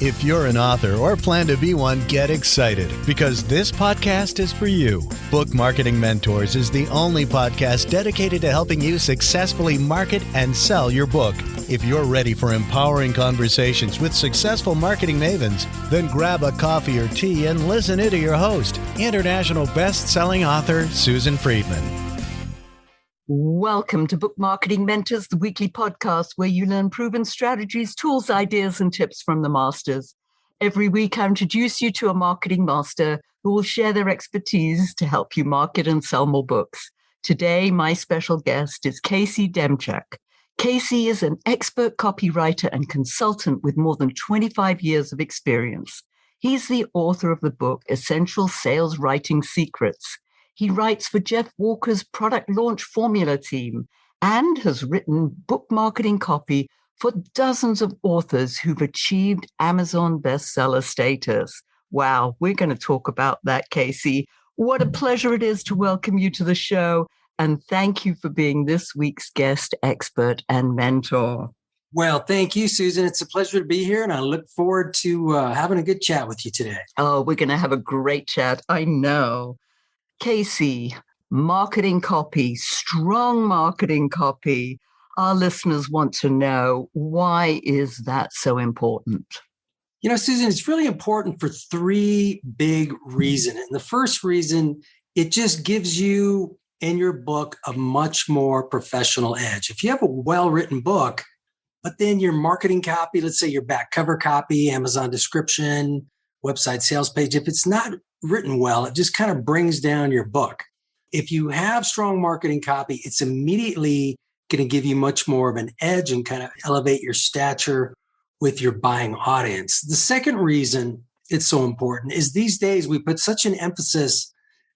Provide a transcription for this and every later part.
If you're an author or plan to be one, get excited because this podcast is for you. Book Marketing Mentors is the only podcast dedicated to helping you successfully market and sell your book. If you're ready for empowering conversations with successful marketing mavens, then grab a coffee or tea and listen in to your host, international best-selling author Susan Friedmann. Welcome to Book Marketing Mentors, the weekly podcast where you learn proven strategies, tools, ideas, and tips from the masters. Every week, I introduce you to a marketing master who will share their expertise to help you market and sell more books. Today, my special guest is Casey Demchak. Casey is an expert copywriter and consultant with more than 25 years of experience. He's the author of the book, Essential Sales Writing Secrets. He writes for Jeff Walker's product launch formula team and has written book marketing copy for dozens of authors who've achieved Amazon bestseller status. Wow, we're going to talk about that, Casey. What a pleasure it is to welcome you to the show. And thank you for being this week's guest expert and mentor. Well, thank you, Susan. It's a pleasure to be here, and I look forward to having a good chat with you today. Oh, we're going to have a great chat. I know. Casey, marketing copy, strong marketing copy. Our listeners want to know, why is that so important? You know, Susan, it's really important for three big reasons. And the first reason, it just gives you and your book a much more professional edge. If you have a well-written book, but then your marketing copy, let's say your back cover copy, Amazon description, website sales page, if it's not written well, it just kind of brings down your book. If you have strong marketing copy, it's immediately going to give you much more of an edge and kind of elevate your stature with your buying audience. The second reason it's so important is these days we put such an emphasis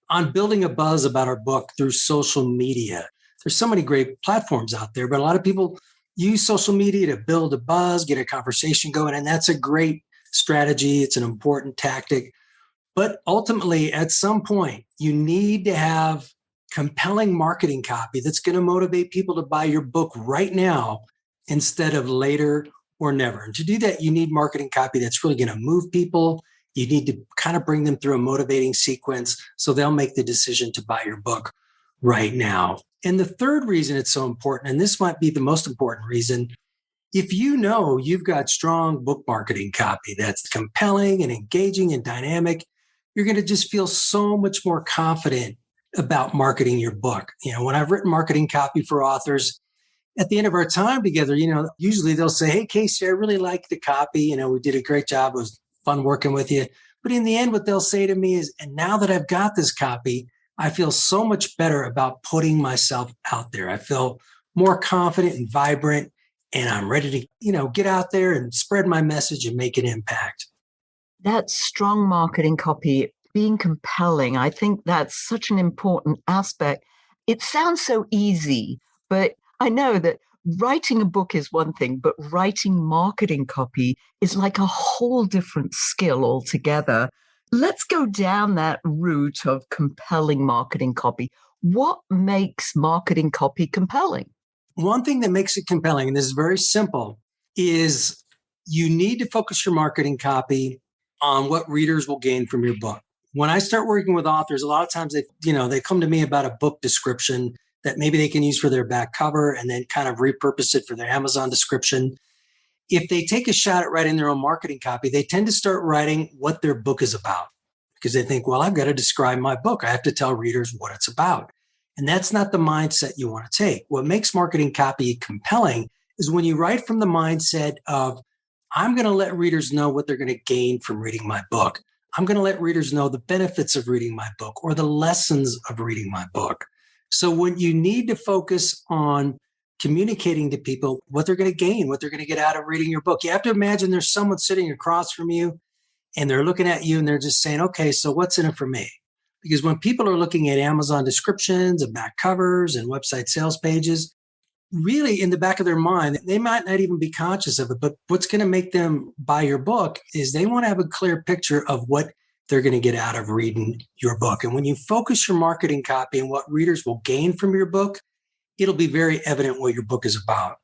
on building a buzz about our book through social media. There's so many great platforms out there, but a lot of people use social media to build a buzz, get a conversation going, and that's a great strategy. It's an important tactic. But ultimately, at some point, you need to have compelling marketing copy that's going to motivate people to buy your book right now instead of later or never. And to do that, you need marketing copy that's really going to move people. You need to kind of bring them through a motivating sequence so they'll make the decision to buy your book right now. And the third reason it's so important, and this might be the most important reason, if you know you've got strong book marketing copy that's compelling and engaging and dynamic, you're going to just feel so much more confident about marketing your book. You know, when I've written marketing copy for authors, at the end of our time together, you know, usually they'll say, "Hey, Casey, I really like the copy. You know, we did a great job. It was fun working with you." But in the end, what they'll say to me is, "And now that I've got this copy, I feel so much better about putting myself out there. I feel more confident and vibrant, and I'm ready to, you know, get out there and spread my message and make an impact." That strong marketing copy, being compelling, I think that's such an important aspect. It sounds so easy, but I know that writing a book is one thing, but writing marketing copy is like a whole different skill altogether. Let's go down that route of compelling marketing copy. What makes marketing copy compelling? One thing that makes it compelling, and this is very simple, is you need to focus your marketing copy on what readers will gain from your book. When I start working with authors, a lot of times they come to me about a book description that maybe they can use for their back cover and then kind of repurpose it for their Amazon description. If they take a shot at writing their own marketing copy, they tend to start writing what their book is about because they think, well, I've got to describe my book. I have to tell readers what it's about. And that's not the mindset you want to take. What makes marketing copy compelling is when you write from the mindset of, I'm going to let readers know what they're going to gain from reading my book. I'm going to let readers know the benefits of reading my book or the lessons of reading my book. So when you need to focus on communicating to people what they're going to gain, what they're going to get out of reading your book, you have to imagine there's someone sitting across from you and they're looking at you and they're just saying, okay, so what's in it for me? Because when people are looking at Amazon descriptions and back covers and website sales pages, really in the back of their mind, they might not even be conscious of it, but what's going to make them buy your book is they want to have a clear picture of what they're going to get out of reading your book. And when you focus your marketing copy and what readers will gain from your book, it'll be very evident what your book is about.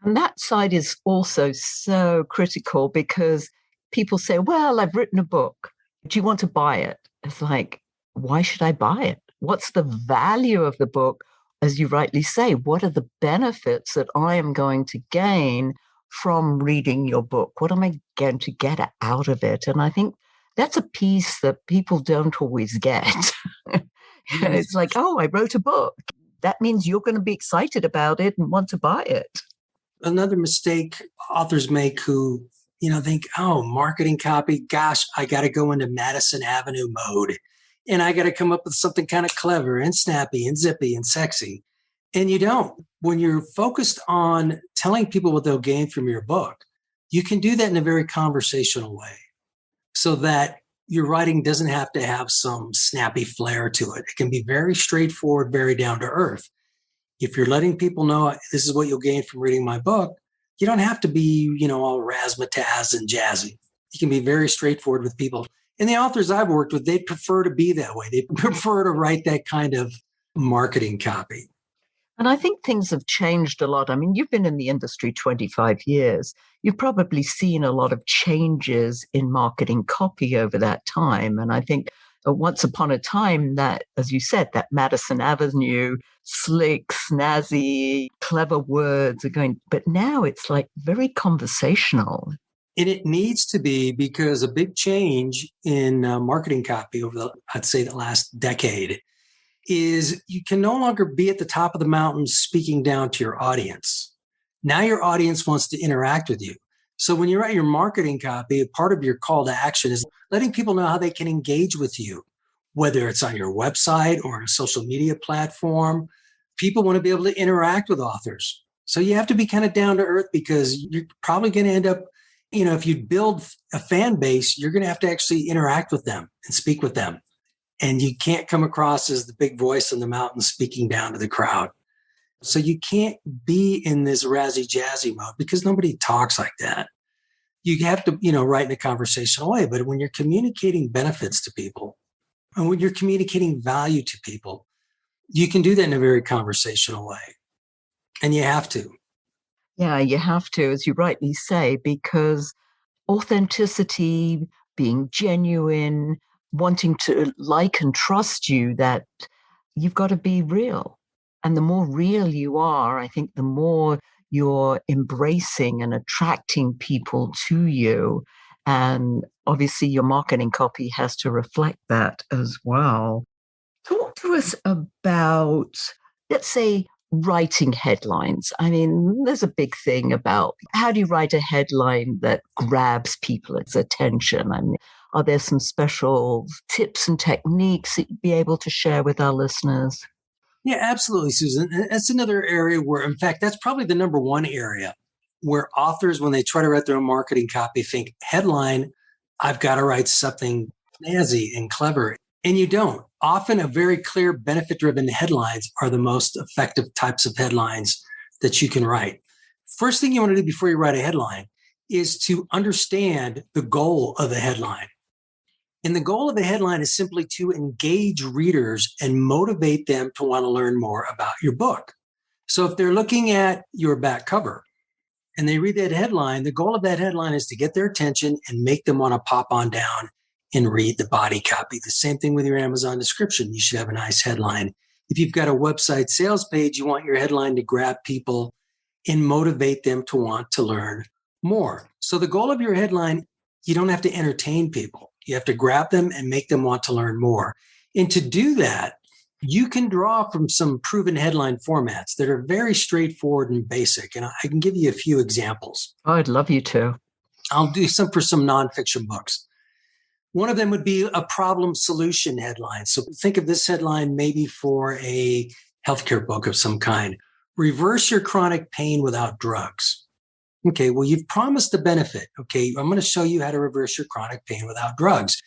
And that side is also so critical because people say, well, I've written a book. Do you want to buy it? It's like, why should I buy it? What's the value of the book? As you rightly say, what are the benefits that I am going to gain from reading your book? What am I going to get out of it? And I think that's a piece that people don't always get. It's like, oh, I wrote a book. That means you're going to be excited about it and want to buy it. Another mistake authors make who, think, oh, marketing copy, gosh, I got to go into Madison Avenue mode. And I got to come up with something kind of clever and snappy and zippy and sexy. And you don't. When you're focused on telling people what they'll gain from your book, you can do that in a very conversational way so that your writing doesn't have to have some snappy flair to it. It can be very straightforward, very down to earth. If you're letting people know this is what you'll gain from reading my book, you don't have to be, all razzmatazz and jazzy. You can be very straightforward with people. And the authors I've worked with, they prefer to be that way. They prefer to write that kind of marketing copy. And I think things have changed a lot. I mean, you've been in the industry 25 years. You've probably seen a lot of changes in marketing copy over that time. And I think once upon a time that, as you said, that Madison Avenue, slick, snazzy, clever words are going, but now it's like very conversational. And it needs to be, because a big change in marketing copy over I'd say the last decade is you can no longer be at the top of the mountain speaking down to your audience. Now your audience wants to interact with you. So when you write your marketing copy, part of your call to action is letting people know how they can engage with you, whether it's on your website or a social media platform. People want to be able to interact with authors. So you have to be kind of down to earth, because you're probably going to end up, if you build a fan base, you're going to have to actually interact with them and speak with them. And you can't come across as the big voice on the mountain speaking down to the crowd. So you can't be in this razzy jazzy mode, because nobody talks like that. You have to, write in a conversational way. But when you're communicating benefits to people and when you're communicating value to people, you can do that in a very conversational way. And you have to. Yeah, you have to, as you rightly say, because authenticity, being genuine, wanting to like and trust you, that you've got to be real. And the more real you are, I think the more you're embracing and attracting people to you. And obviously your marketing copy has to reflect that as well. Talk to us about, let's say, writing headlines. I mean, there's a big thing about how do you write a headline that grabs people's attention? I mean, are there some special tips and techniques that you'd be able to share with our listeners? Yeah, absolutely, Susan. And that's another area where, in fact, that's probably the number one area where authors, when they try to write their own marketing copy, think headline, I've got to write something snazzy and clever. And you don't. Often a very clear benefit-driven headlines are the most effective types of headlines that you can write. First thing you want to do before you write a headline is to understand the goal of the headline. And the goal of the headline is simply to engage readers and motivate them to want to learn more about your book. So if they're looking at your back cover and they read that headline, the goal of that headline is to get their attention and make them want to pop on down and read the body copy. The same thing with your Amazon description. You should have a nice headline. If you've got a website sales page, you want your headline to grab people and motivate them to want to learn more. So the goal of your headline, you don't have to entertain people. You have to grab them and make them want to learn more. And to do that, you can draw from some proven headline formats that are very straightforward and basic. And I can give you a few examples. Oh, I'd love you to. I'll do some for some nonfiction books. One of them would be a problem solution headline. So think of this headline maybe for a healthcare book of some kind. Reverse your chronic pain without drugs. Okay, well, you've promised a benefit. Okay, I'm going to show you how to reverse your chronic pain without drugs.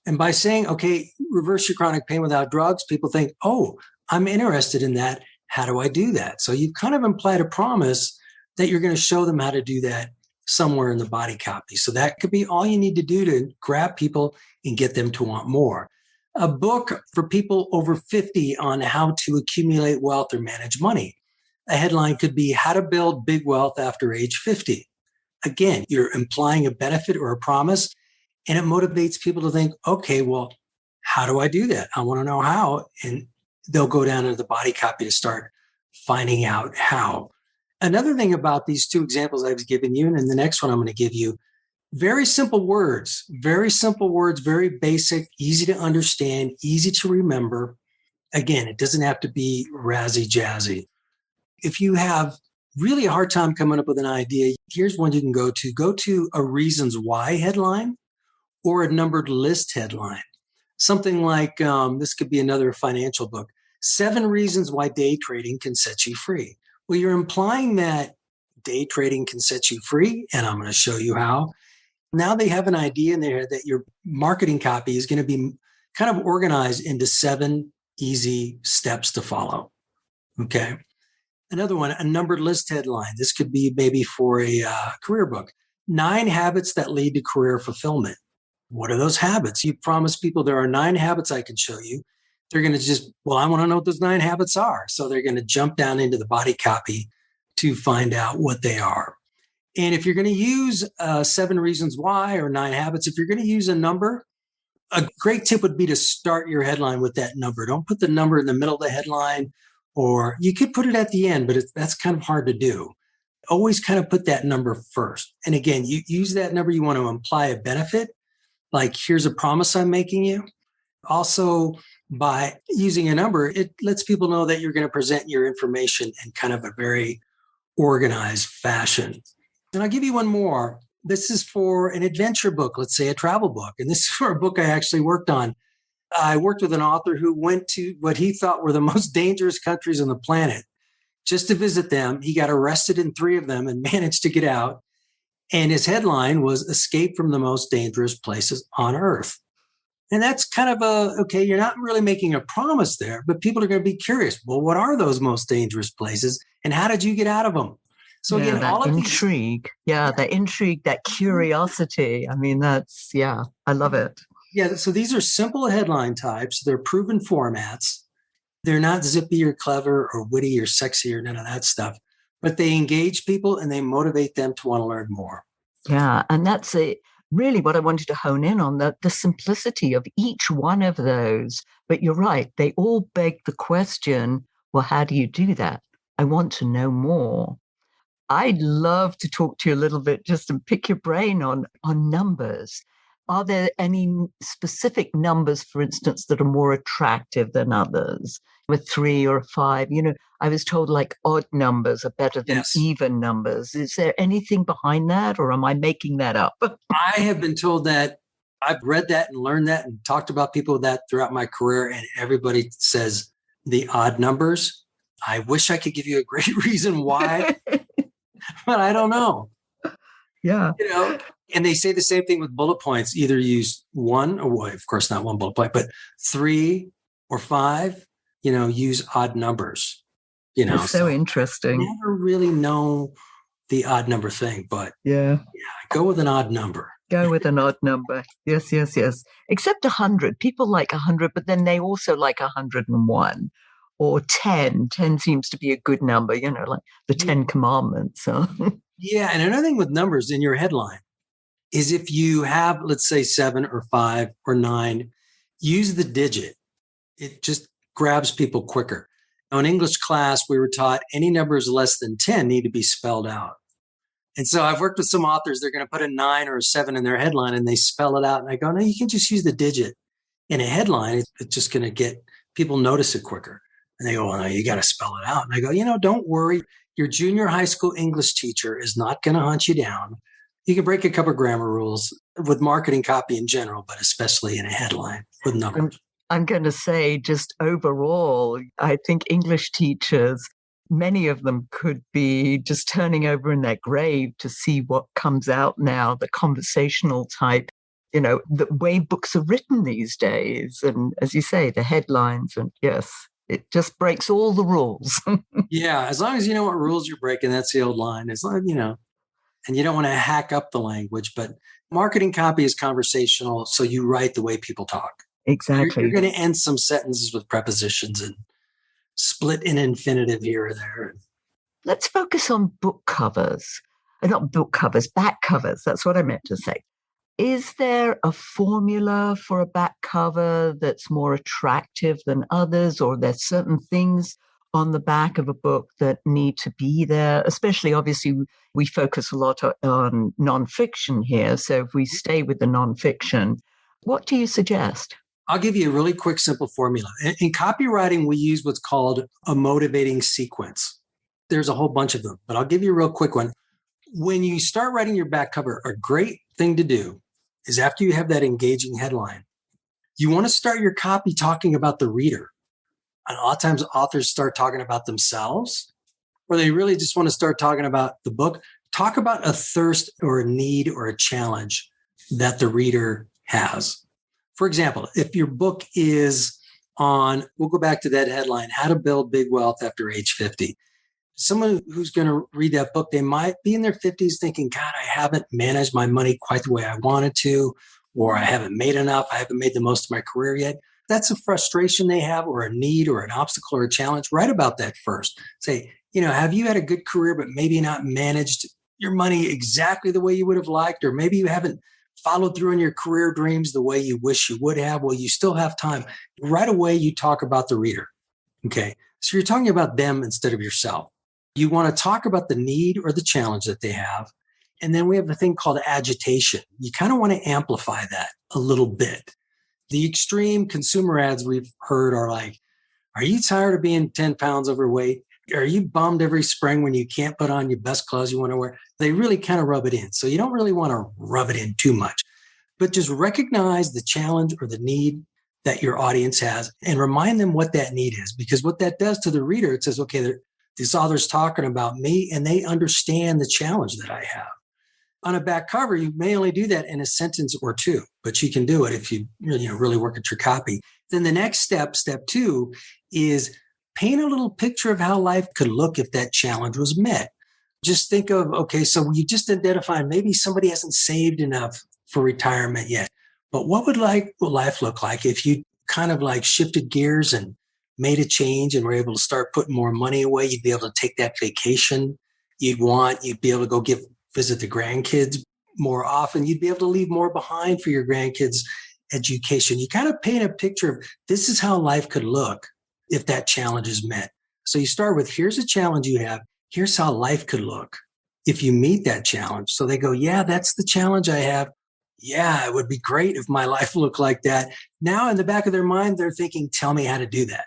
And by saying, okay, reverse your chronic pain without drugs, people think, oh, I'm interested in that. How do I do that? So you've kind of implied a promise that you're going to show them how to do that somewhere in the body copy. So that could be all you need to do to grab people and get them to want more. A book for people over 50 on how to accumulate wealth or manage money. A headline could be How to Build Big Wealth After Age 50. Again, you're implying a benefit or a promise And it motivates people to think, okay, well, how do I do that? I want to know how. And they'll go down into the body copy to start finding out how. Another thing about these two examples I've given you, and then the next one I'm going to give you, very simple words, very basic, easy to understand, easy to remember. Again, it doesn't have to be razzy jazzy. If you have really a hard time coming up with an idea, here's one you can go to. Go to a reasons why headline or a numbered list headline. Something like this could be another financial book. 7 reasons why day trading can set you free. Well, you're implying that day trading can set you free, and I'm going to show you how. Now they have an idea in there that your marketing copy is going to be kind of organized into 7 easy steps to follow. Okay. Another one, a numbered list headline. This could be maybe for a career book. 9 habits that lead to career fulfillment. What are those habits? You promise people there are 9 habits I can show you. They're going to just, well, I want to know what those 9 habits are. So they're going to jump down into the body copy to find out what they are. And if you're going to use 7 reasons why or 9 habits, if you're going to use a number, a great tip would be to start your headline with that number. Don't put the number in the middle of the headline, or you could put it at the end, but that's kind of hard to do. Always kind of put that number first. And again, you use that number, you want to imply a benefit, like here's a promise I'm making you. Also, by using a number, it lets people know that you're going to present your information in kind of a very organized fashion. And I'll give you one more. This is for an adventure book, let's say a travel book. And this is for a book I actually worked on. I worked with an author who went to what he thought were the most dangerous countries on the planet just to visit them. He got arrested in 3 of them and managed to get out. And his headline was Escape from the Most Dangerous Places on Earth. And that's kind of okay, you're not really making a promise there, but people are going to be curious. Well, what are those most dangerous places? And how did you get out of them? So again, that all of intrigue. That intrigue, that curiosity. I mean, I love it. Yeah, so these are simple headline types. They're proven formats. They're not zippy or clever or witty or sexy or none of that stuff, but they engage people and they motivate them to want to learn more. Yeah, and that's really what I wanted to hone in on, the simplicity of each one of those. But you're right, they all beg the question, well, how do you do that? I want to know more. I'd love to talk to you a little bit just and pick your brain on numbers. Are there any specific numbers, for instance, that are more attractive than others? With 3 or 5, I was told like odd numbers are better than even numbers. Is there anything behind that, or am I making that up? I have been told that. I've read that and learned that and talked about people with that throughout my career, and everybody says the odd numbers. I wish I could give you a great reason why, but I don't know. Yeah. And they say the same thing with bullet points. Either use 1, or of course not 1 bullet point, but 3 or 5, use odd numbers. It's so interesting. I never really know the odd number thing, but go with an odd number. Go with an odd number. Yes. Except 100. People like 100, but then they also like 101 or 10. 10 seems to be a good number, like the 10 commandments. So. Yeah. And another thing with numbers in your headline is if you have, let's say 7 or 5 or 9, use the digit. It just grabs people quicker. Now, in English class, we were taught any numbers less than 10 need to be spelled out. And so I've worked with some authors, they're going to put a 9 or a 7 in their headline and they spell it out. And I go, no, you can just use the digit in a headline. It's just going to get people notice it quicker. And they go, well, no, you got to spell it out. And I go, don't worry. Your junior high school English teacher is not going to hunt you down. You can break a couple of grammar rules with marketing copy in general, but especially in a headline with numbers. I'm going to say just overall, I think English teachers, many of them could be just turning over in their grave to see what comes out now, the conversational type, the way books are written these days. And as you say, the headlines, and yes, it just breaks all the rules. Yeah, as long as you know what rules you're breaking, that's the old line. As long as, and you don't want to hack up the language, but marketing copy is conversational, so you write the way people talk. Exactly. You're going to end some sentences with prepositions and split an infinitive here or there. Let's focus on book covers. Not book covers, back covers. That's what I meant to say. Is there a formula for a back cover that's more attractive than others, or there's certain things on the back of a book that need to be there? Especially, obviously, we focus a lot on nonfiction here. So if we stay with the nonfiction, what do you suggest? I'll give you a really quick, simple formula. In copywriting, we use what's called a motivating sequence. There's a whole bunch of them, but I'll give you a real quick one. When you start writing your back cover, a great thing to do is after you have that engaging headline, you want to start your copy talking about the reader. And a lot of times authors start talking about themselves, or they really just want to start talking about the book. Talk about a thirst or a need or a challenge that the reader has. For example, if your book is on, we'll go back to that headline, How to Build Big Wealth After Age 50. Someone who's going to read that book, they might be in their 50s thinking, God, I haven't managed my money quite the way I wanted to, or I haven't made enough. I haven't made the most of my career yet. That's a frustration they have, or a need, or an obstacle, or a challenge. Write about that first. Say, have you had a good career, but maybe not managed your money exactly the way you would have liked, or maybe you haven't followed through on your career dreams the way you wish you would have? Well, you still have time. Right away, you talk about the reader. Okay. So you're talking about them instead of yourself. You want to talk about the need or the challenge that they have. And then we have a thing called agitation. You kind of want to amplify that a little bit. The extreme consumer ads we've heard are like, are you tired of being 10 pounds overweight? Are you bummed every spring when you can't put on your best clothes you want to wear? They really kind of rub it in. So you don't really want to rub it in too much, but just recognize the challenge or the need that your audience has and remind them what that need is. Because what that does to the reader, it says, okay, this author's talking about me and they understand the challenge that I have. On a back cover, you may only do that in a sentence or two, but you can do it if you really work at your copy. Then the next step 2, is paint a little picture of how life could look if that challenge was met. Just think of, okay, so you just identified maybe somebody hasn't saved enough for retirement yet, but what would life look like if you kind of like shifted gears and made a change and were able to start putting more money away? You'd be able to take that vacation you'd be able to go visit the grandkids more often. You'd be able to leave more behind for your grandkids' education. You kind of paint a picture of this is how life could look if that challenge is met. So you start with, here's a challenge you have. Here's how life could look if you meet that challenge. So they go, yeah, that's the challenge I have. Yeah, it would be great if my life looked like that. Now in the back of their mind, they're thinking, tell me how to do that.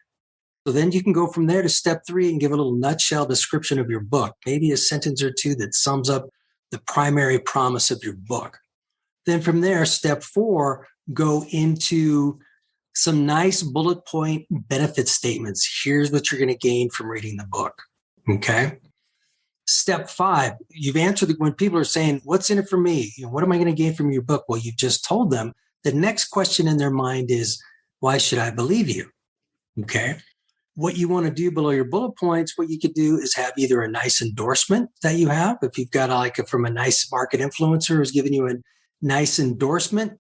So then you can go from there to step 3 and give a little nutshell description of your book, maybe a sentence or two that sums up the primary promise of your book. Then from there, step 4, go into some nice bullet point benefit statements. Here's what you're going to gain from reading the book. Okay. Step 5, you've answered when people are saying, what's in it for me? What am I going to gain from your book? Well, you've just told them. The next question in their mind is, why should I believe you? Okay. What you want to do below your bullet points, what you could do is have either a nice endorsement that you have. If you've got from a nice market influencer who's giving you a nice endorsement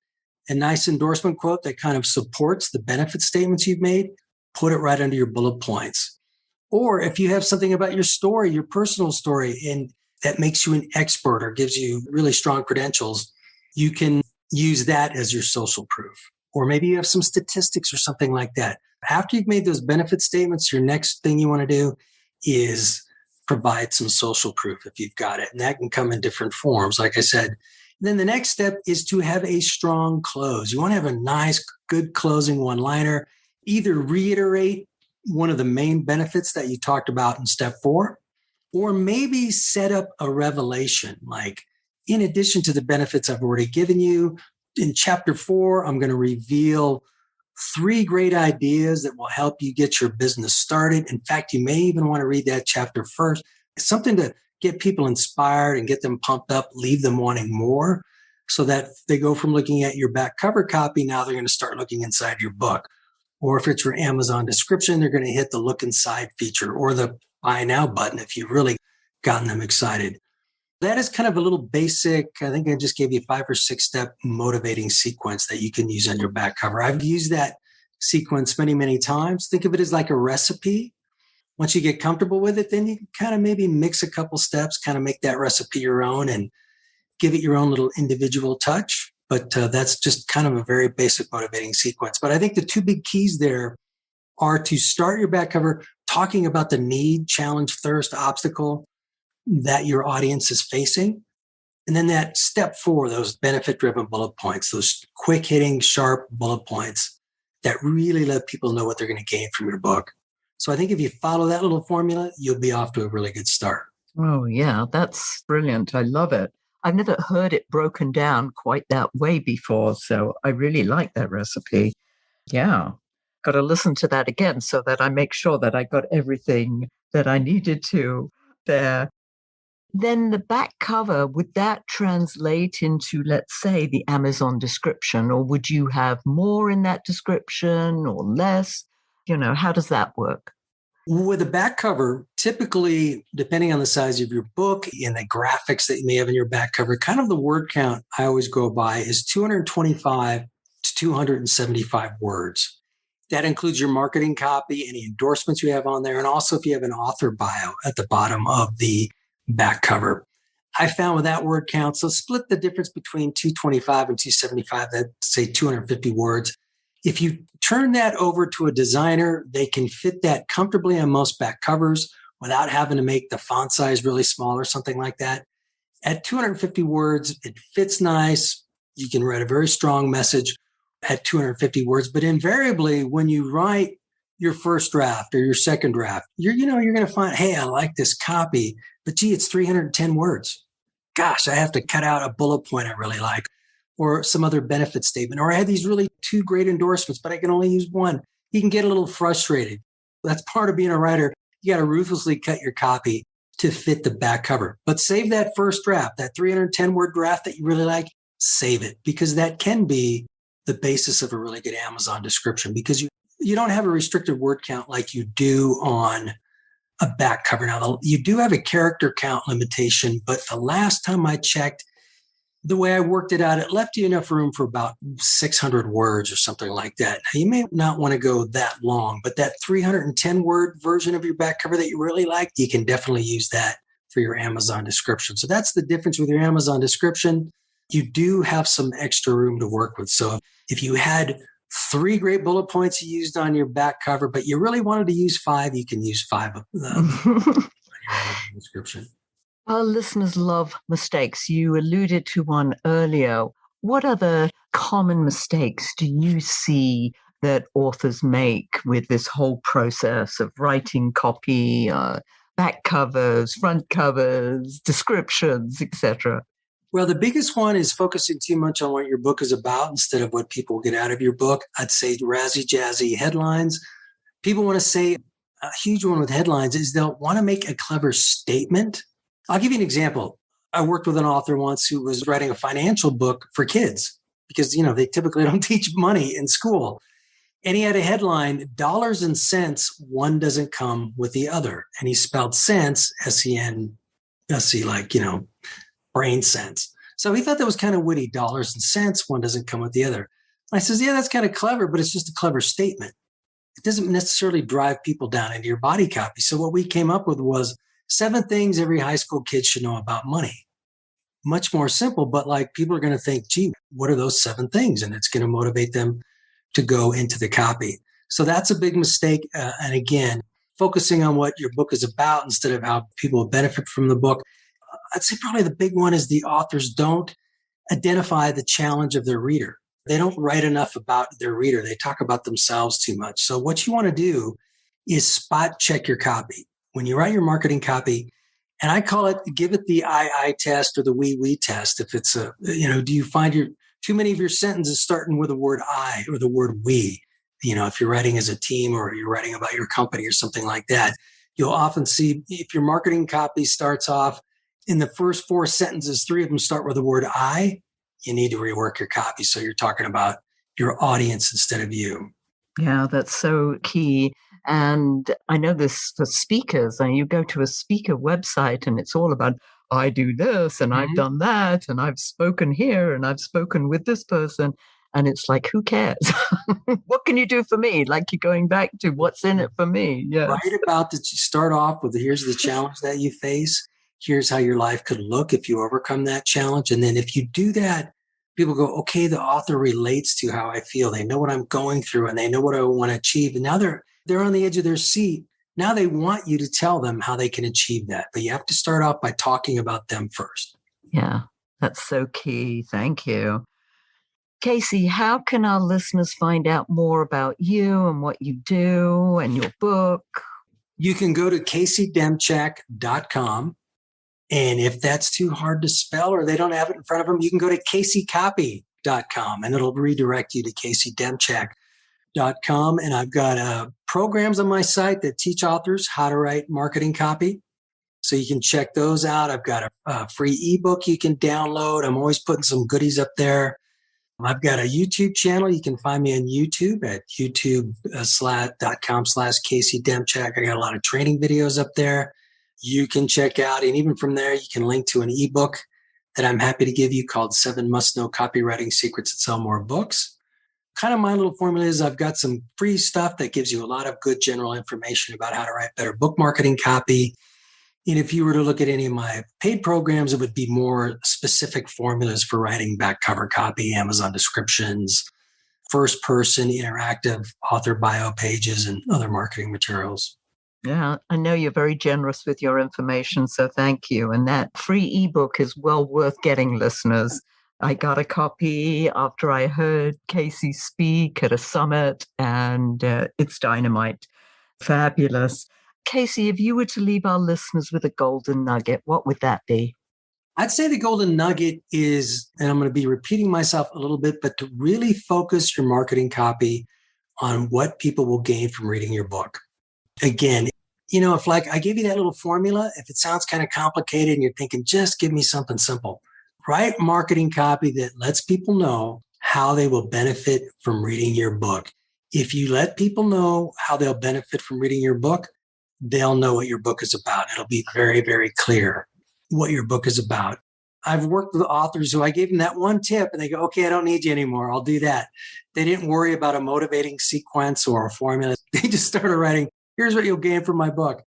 quote that kind of supports the benefit statements you've made, put it right under your bullet points. Or if you have something about your story, your personal story, and that makes you an expert or gives you really strong credentials, you can use that as your social proof. Or maybe you have some statistics or something like that. After you've made those benefit statements, your next thing you want to do is provide some social proof if you've got it. And that can come in different forms, like I said. Then the next step is to have a strong close. You want to have a nice, good closing one-liner. Either reiterate one of the main benefits that you talked about in step 4, or maybe set up a revelation, like in addition to the benefits I've already given you, in chapter 4, I'm going to reveal 3 great ideas that will help you get your business started. In fact, you may even want to read that chapter first. It's something to get people inspired and get them pumped up, leave them wanting more, so that they go from looking at your back cover copy, now they're going to start looking inside your book. Or if it's your Amazon description, they're going to hit the look inside feature or the buy now button if you've really gotten them excited. That is kind of a little basic, I think I just gave you 5 or 6 step motivating sequence that you can use on your back cover. I've used that sequence many, many times. Think of it as like a recipe. Once you get comfortable with it, then you can kind of maybe mix a couple steps, kind of make that recipe your own and give it your own little individual touch. But that's just kind of a very basic motivating sequence. But I think the two big keys there are to start your back cover talking about the need, challenge, thirst, obstacle that your audience is facing. And then that step 4, those benefit-driven bullet points, those quick hitting, sharp bullet points that really let people know what they're going to gain from your book. So I think if you follow that little formula, you'll be off to a really good start. Oh, yeah, that's brilliant. I love it. I've never heard it broken down quite that way before, so I really like that recipe. Yeah, got to listen to that again so that I make sure that I got everything that I needed to there. Then the back cover, would that translate into, let's say, the Amazon description, or would you have more in that description or less? How does that work? With the back cover, typically, depending on the size of your book and the graphics that you may have in your back cover, kind of the word count I always go by is 225 to 275 words. That includes your marketing copy, any endorsements you have on there, and also if you have an author bio at the bottom of the back cover. I found with that word count, so split the difference between 225 and 275, that's say 250 words. If you turn that over to a designer, they can fit that comfortably on most back covers without having to make the font size really small or something like that. At 250 words, it fits nice. You can write a very strong message at 250 words, but invariably when you write your first draft or your second draft, you're going to find, hey, I like this copy, but gee, it's 310 words. Gosh, I have to cut out a bullet point I really like, or some other benefit statement, or I had these really 2 great endorsements, but I can only use one. You can get a little frustrated. That's part of being a writer. You got to ruthlessly cut your copy to fit the back cover. But save that first draft, that 310 word draft that you really like, save it, because that can be the basis of a really good Amazon description, because you don't have a restricted word count like you do on a back cover. Now, you do have a character count limitation, but the last time I checked, the way I worked it out, it left you enough room for about 600 words or something like that. Now, you may not want to go that long, but that 310 word version of your back cover that you really like, you can definitely use that for your Amazon description. So that's the difference with your Amazon description. You do have some extra room to work with. So if you had 3 great bullet points you used on your back cover, but you really wanted to use 5, you can use 5 of them on your Amazon description. Our listeners love mistakes. You alluded to one earlier. What other common mistakes do you see that authors make with this whole process of writing copy, back covers, front covers, descriptions, etc.? Well, the biggest one is focusing too much on what your book is about instead of what people get out of your book. I'd say razzy-jazzy headlines. People want to say, a huge one with headlines is they'll want to make a clever statement. I'll give you an example. I worked with an author once who was writing a financial book for kids because, they typically don't teach money in school. And he had a headline, dollars and cents, one doesn't come with the other. And he spelled sense, S-E-N-S-E, like, brain sense. So he thought that was kind of witty, dollars and cents, one doesn't come with the other. And I says, yeah, that's kind of clever, but it's just a clever statement. It doesn't necessarily drive people down into your body copy. So what we came up with was 7 things every high school kid should know about money. Much more simple, but like people are going to think, gee, what are those 7 things? And it's going to motivate them to go into the copy. So that's a big mistake. And again, focusing on what your book is about instead of how people will benefit from the book. I'd say probably the big one is the authors don't identify the challenge of their reader. They don't write enough about their reader. They talk about themselves too much. So what you want to do is spot check your copy. When you write your marketing copy, and I call it, give it the I test or the we test. If it's do you find too many of your sentences starting with the word I or the word we? If you're writing as a team or you're writing about your company or something like that, you'll often see if your marketing copy starts off in the first 4 sentences, 3 of them start with the word I, you need to rework your copy. So you're talking about your audience instead of you. Yeah, that's so key. And I know this for speakers. And you go to a speaker website and it's all about, I do this and I've done that and I've spoken here and I've spoken with this person. And it's like, who cares? What can you do for me? Like you're going back to what's in it for me. Yeah. Write about that. You start off with here's the challenge that you face. Here's how your life could look if you overcome that challenge. And then if you do that people go, okay, the author relates to how I feel. They know what I'm going through and they know what I want to achieve. And now they're on the edge of their seat. Now they want you to tell them how they can achieve that. But you have to start off by talking about them first. Yeah, that's so key. Thank you. Casey, how can our listeners find out more about you and what you do and your book? You can go to caseydemchak.com. And if that's too hard to spell or they don't have it in front of them, you can go to caseycopy.com and it'll redirect you to caseydemchak.com. And I've got programs on my site that teach authors how to write marketing copy. So you can check those out. I've got a free ebook you can download. I'm always putting some goodies up there. I've got a YouTube channel. You can find me on YouTube at youtube.com/Casey Demchak. I got a lot of training videos up there you can check out. And even from there, you can link to an ebook that I'm happy to give you called 7 Must-Know Copywriting Secrets That Sell More Books. Kind of my little formula is I've got some free stuff that gives you a lot of good general information about how to write better book marketing copy. And if you were to look at any of my paid programs, it would be more specific formulas for writing back cover copy, Amazon descriptions, first person interactive author bio pages, and other marketing materials. Yeah, I know you're very generous with your information, so thank you. And that free ebook is well worth getting, listeners. I got a copy after I heard Casey speak at a summit, and it's dynamite. Fabulous. Casey, if you were to leave our listeners with a golden nugget, what would that be? I'd say the golden nugget is, and I'm going to be repeating myself a little bit, but to really focus your marketing copy on what people will gain from reading your book. Again, if like I gave you that little formula, if it sounds kind of complicated and you're thinking, just give me something simple, write marketing copy that lets people know how they will benefit from reading your book. If you let people know how they'll benefit from reading your book, they'll know what your book is about. It'll be very, very clear what your book is about. I've worked with authors who I gave them that one tip and they go, okay, I don't need you anymore. I'll do that. They didn't worry about a motivating sequence or a formula. They just started writing, here's what you'll gain from my book.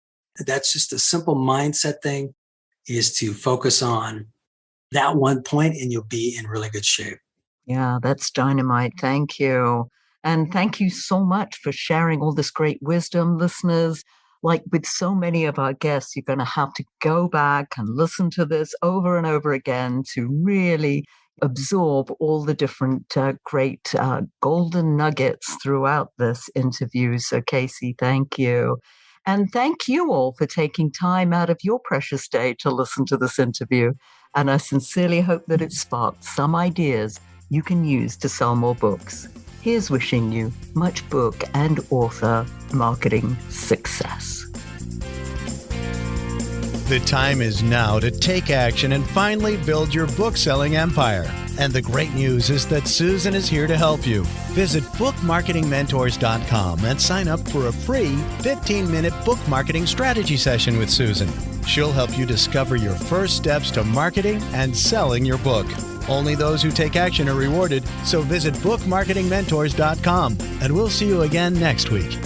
That's just a simple mindset thing, is to focus on that one point and you'll be in really good shape. Yeah, that's dynamite. Thank you. And thank you so much for sharing all this great wisdom, listeners. Like with so many of our guests, you're going to have to go back and listen to this over and over again to really absorb all the different great golden nuggets throughout this interview. So, Casey, thank you. And thank you all for taking time out of your precious day to listen to this interview. And I sincerely hope that it sparked some ideas you can use to sell more books. Here's wishing you much book and author marketing success. The time is now to take action and finally build your book-selling empire. And the great news is that Susan is here to help you. Visit bookmarketingmentors.com and sign up for a free 15-minute book marketing strategy session with Susan. She'll help you discover your first steps to marketing and selling your book. Only those who take action are rewarded, so visit bookmarketingmentors.com, and we'll see you again next week.